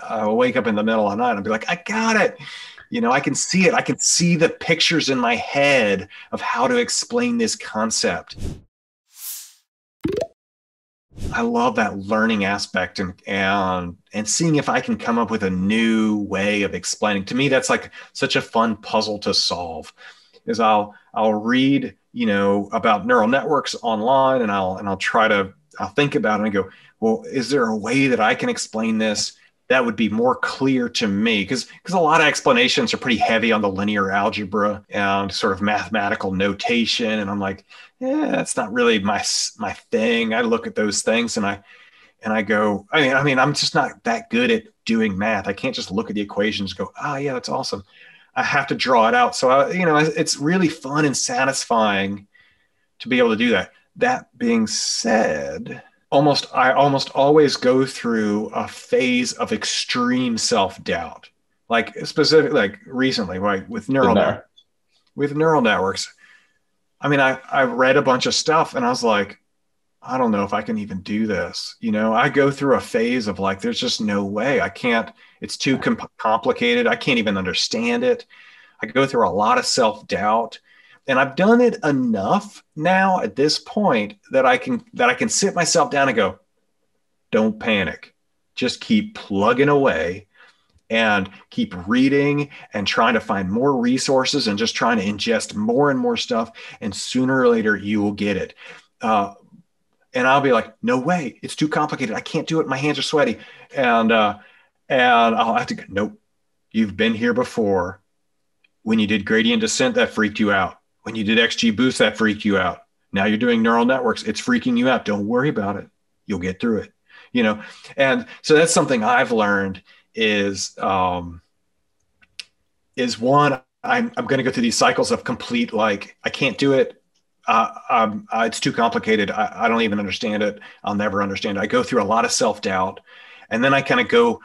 I'll wake up in the middle of the night and be like, I got it. I can see it. I can see the pictures in my head of how to explain this concept. I love that learning aspect and seeing if I can come up with a new way of explaining. To me, that's like such a fun puzzle to solve. Is I'll read, about neural networks online, and I'll think about it and go, well, is there a way that I can explain this that would be more clear to me? Because a lot of explanations are pretty heavy on the linear algebra and sort of mathematical notation, and I'm like, yeah, that's not really my thing. I look at those things and I go, I'm just not that good at doing math. I can't just look at the equations and go, oh yeah, that's awesome. I have to draw it out. So, it's really fun and satisfying to be able to do that. That being said, I almost always go through a phase of extreme self-doubt, like specifically, like recently, right, with neural networks. I read a bunch of stuff and I was like, I don't know if I can even do this. I go through a phase of like, there's just no way. I can't, it's too complicated. I can't even understand it. I go through a lot of self-doubt, and I've done it enough now at this point that I can sit myself down and go, don't panic. Just keep plugging away and keep reading and trying to find more resources and just trying to ingest more and more stuff. And sooner or later, you will get it. And I'll be like, no way, it's too complicated. I can't do it. My hands are sweaty. And I'll have to go, nope, you've been here before. When you did gradient descent, that freaked you out. When you did XGBoost, that freaked you out. Now you're doing neural networks. It's freaking you out. Don't worry about it. You'll get through it. And so that's something I've learned is one, I'm going to go through these cycles of complete, like, I can't do it. It's too complicated. I don't even understand it. I'll never understand it. I go through a lot of self-doubt, and then I kind of go,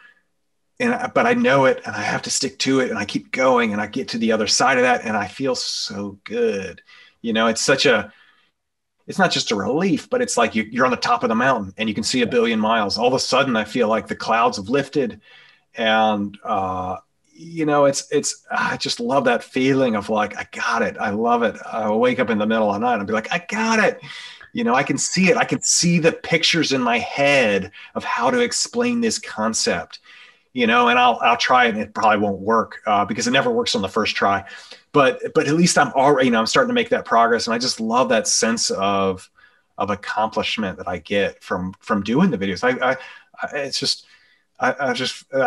but I know it and I have to stick to it, and I keep going, and I get to the other side of that and I feel so good. It's not just a relief, but it's like you're on the top of the mountain and you can see a billion miles. All of a sudden I feel like the clouds have lifted, and I just love that feeling of like, I got it. I love it. I'll wake up in the middle of the night and be like, I got it. I can see it. I can see the pictures in my head of how to explain this concept, and I'll try it, and it probably won't work because it never works on the first try. But at least I'm already, I'm starting to make that progress. And I just love that sense of accomplishment that I get from doing the videos. I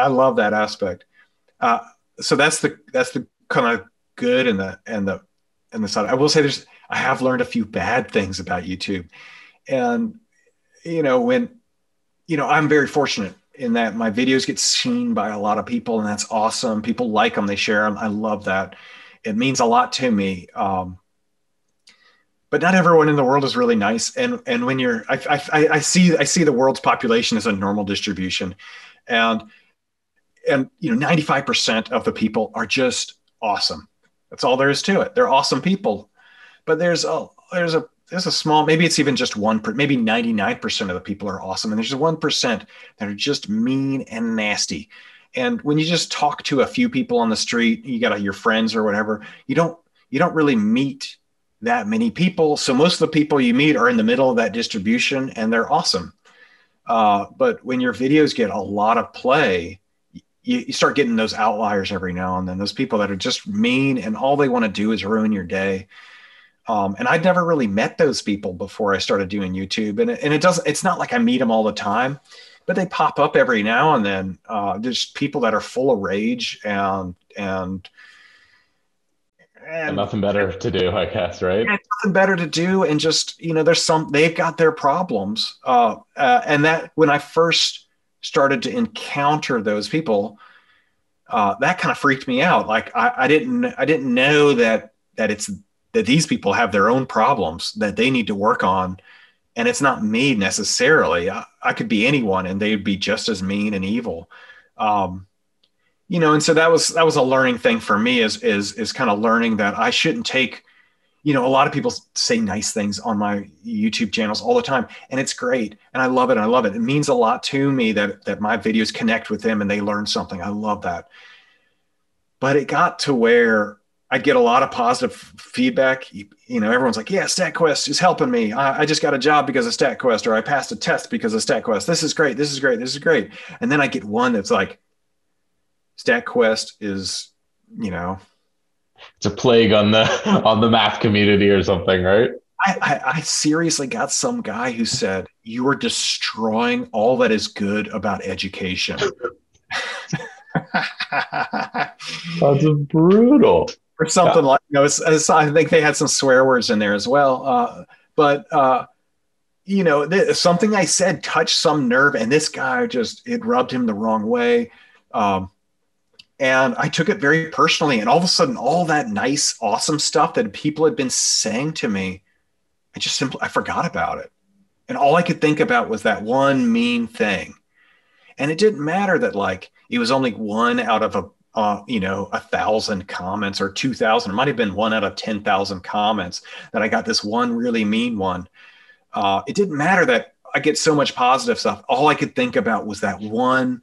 love that aspect. So that's the kind of good and the side. I will say I have learned a few bad things about YouTube, and I'm very fortunate in that my videos get seen by a lot of people, and that's awesome. People like them, they share them. I love that. It means a lot to me. But not everyone in the world is really nice. And when I see the world's population as a normal distribution, and 95% of the people are just awesome. That's all there is to it. They're awesome people. But there's a small, maybe it's even just maybe 99% of the people are awesome. And there's 1% that are just mean and nasty. And when you just talk to a few people on the street, you got your friends or whatever, you don't really meet that many people. So most of the people you meet are in the middle of that distribution, and they're awesome. But when your videos get a lot of play, you start getting those outliers every now and then, those people that are just mean and all they want to do is ruin your day. And I'd never really met those people before I started doing YouTube. And it's not like I meet them all the time, but they pop up every now and then. There's people that are full of rage and nothing better to do, I guess, right? Nothing better to do. And just, they've got their problems. And that when I first started to encounter those people, that kind of freaked me out. Like I didn't know that these people have their own problems that they need to work on. And it's not me necessarily. I could be anyone and they'd be just as mean and evil. And so that was a learning thing for me is kind of learning that I shouldn't take you know, a lot of people say nice things on my YouTube channels all the time, and it's great. And I love it. And I love it. It means a lot to me that my videos connect with them and they learn something. I love that. But it got to where I get a lot of positive feedback. You know, everyone's like, yeah, StatQuest is helping me. I just got a job because of StatQuest, or I passed a test because of StatQuest. This is great. This is great. This is great. And then I get one that's like, StatQuest is, you know, It's a plague on the on the math community or something, right? I seriously got some guy who said, you are destroying all that is good about education. That's brutal. Or something like, you know, I think they had some swear words in there as well. You know, something I said touched some nerve, and this guy just, it rubbed him the wrong way. And I took it very personally. And all of a sudden, all that nice, awesome stuff that people had been saying to me, I forgot about it. And all I could think about was that one mean thing. And it didn't matter that like it was only one out of you know, 1,000 comments or 2,000. It might have been one out of 10,000 comments that I got this one really mean one. It didn't matter that I get so much positive stuff. All I could think about was that one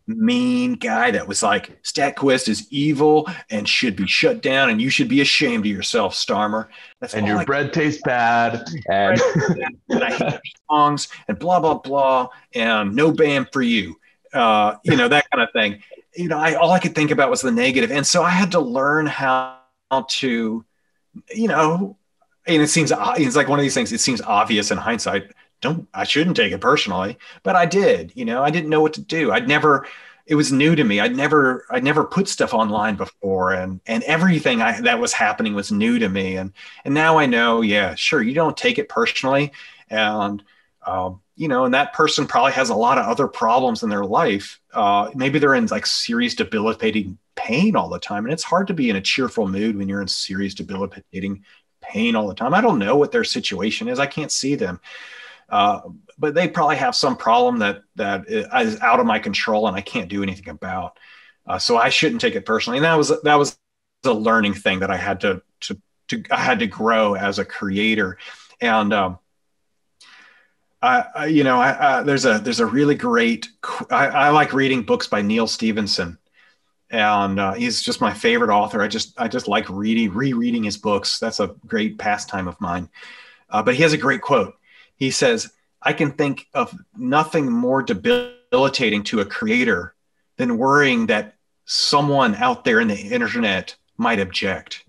mean guy that was like, StatQuest is evil and should be shut down, and you should be ashamed of yourself, Starmer. That's and your bread tastes bad, and I hate your songs, and blah blah blah, and no band for you. You know, that kind of thing. You know, all I could think about was the negative, and so I had to learn how to, you know, and it's like one of these things. It seems obvious in hindsight. I shouldn't take it personally, but I did. You know, I didn't know what to do. It was new to me. I'd never put stuff online before, and everything that was happening was new to me. And now I know, yeah, sure, you don't take it personally, and you know, and that person probably has a lot of other problems in their life. Maybe they're in like serious debilitating pain all the time, and it's hard to be in a cheerful mood when you're in serious debilitating pain all the time. I don't know what their situation is. I can't see them. But they probably have some problem that is out of my control and I can't do anything about. So I shouldn't take it personally. And that was the learning thing that I had to grow as a creator. And there's a really great. I like reading books by Neil Stephenson, and he's just my favorite author. I just like rereading his books. That's a great pastime of mine. But he has a great quote. He says, I can think of nothing more debilitating to a creator than worrying that someone out there in the internet might object.